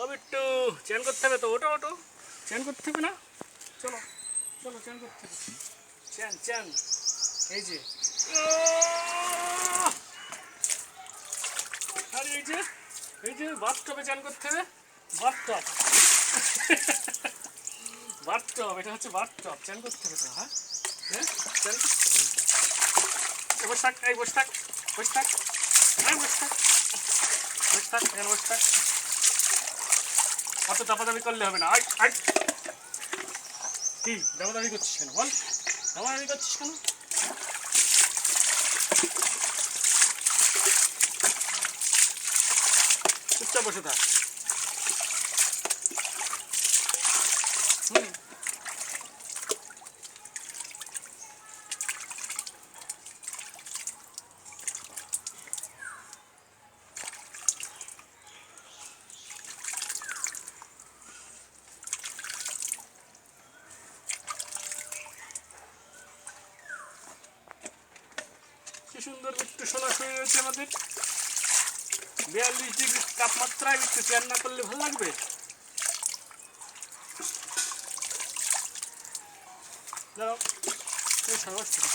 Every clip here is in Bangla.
ও বিট্টু, চ্যান করতে হবে তো। ওটো ওটো, চ্যান করতে হবে না? চলো চলো, চ্যান করতে হবে। চ্যান চ্যান, এই যে। আর এই যে বাথটবে চ্যান করতে হবে। বাথটব, বাথটব, এটা হচ্ছে বাথটব। চ্যান করতে হবে তো। হ্যাঁ হ্যাঁ, চ্যান করতে হবে। বসে থাক, এই বসে থাক, বসে থাক, এই বসে থাক, বসে থাক, এখানে বসে থাক। অত দাপাদাপি করলে হবে না। আয় আয়, কি দাপাদাপি করছিস কেন বল? দাপাদাপি করছিস কেন? চুপচাপ বসে থাক। হুম, কি সুন্দর বিট্টু সোনা শুয়ে রয়েছে আমাদের। 42 ডিগ্রি তাপমাত্রায় বিট্টু চ্যান না করলে ভালো লাগবে? দাঁড়াও, তুমি সাহস করো।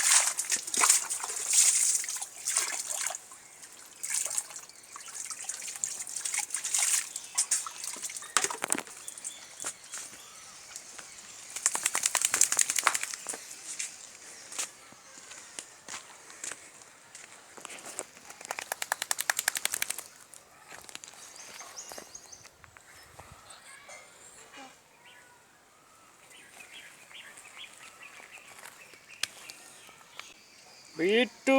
বিট্টু,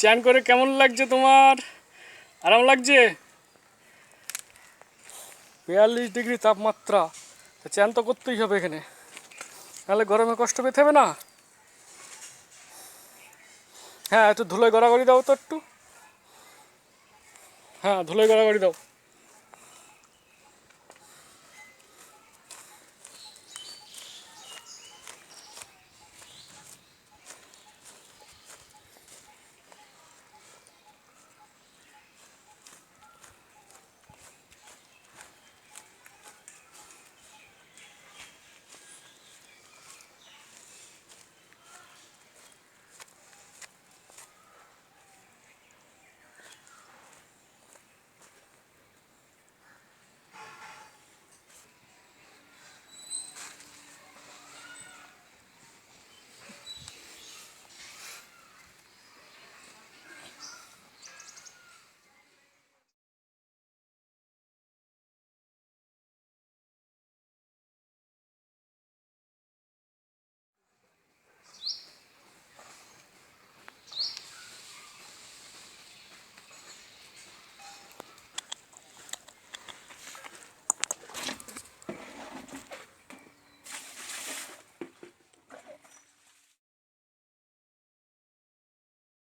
চ্যান করে কেমন লাগছে তোমার? আরাম লাগছে? 42 ডিগ্রি তাপমাত্রা, তো চ্যান তো করতেই হবে এখানে, নাহলে গরমে কষ্ট পেতে হবে না? হ্যাঁ, একটু ধুলোয় গড়াগড়ি দাও তো একটু। হ্যাঁ, ধুলোয় গড়াগড়ি দাও।